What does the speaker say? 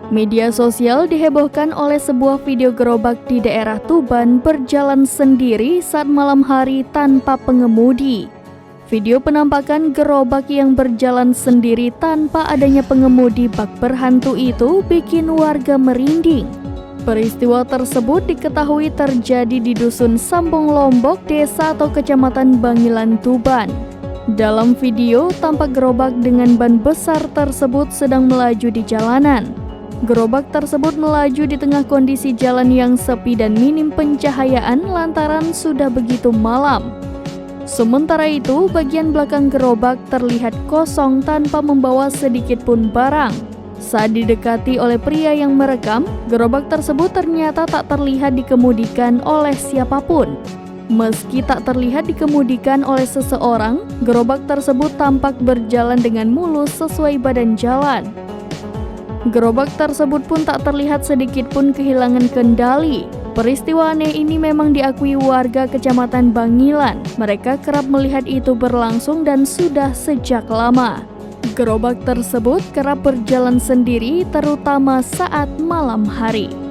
Media sosial dihebohkan oleh sebuah video gerobak di daerah Tuban berjalan sendiri saat malam hari tanpa pengemudi. Video penampakan gerobak yang berjalan sendiri tanpa adanya pengemudi bak berhantu itu bikin warga merinding. Peristiwa tersebut diketahui terjadi di Dusun Sambong Lombok, Desa atau Kecamatan Bangilan, Tuban. Dalam video, tampak gerobak dengan ban besar tersebut sedang melaju di jalanan. Gerobak tersebut melaju di tengah kondisi jalan yang sepi dan minim pencahayaan lantaran sudah begitu malam. Sementara itu, bagian belakang gerobak terlihat kosong tanpa membawa sedikit pun barang. Saat didekati oleh pria yang merekam, gerobak tersebut ternyata tak terlihat dikemudikan oleh siapapun. Meski tak terlihat dikemudikan oleh seseorang, gerobak tersebut tampak berjalan dengan mulus sesuai badan jalan. Gerobak tersebut pun tak terlihat sedikit pun kehilangan kendali. Peristiwa aneh ini memang diakui warga Kecamatan Bangilan. Mereka kerap melihat itu berlangsung dan sudah sejak lama. Gerobak tersebut kerap berjalan sendiri terutama saat malam hari.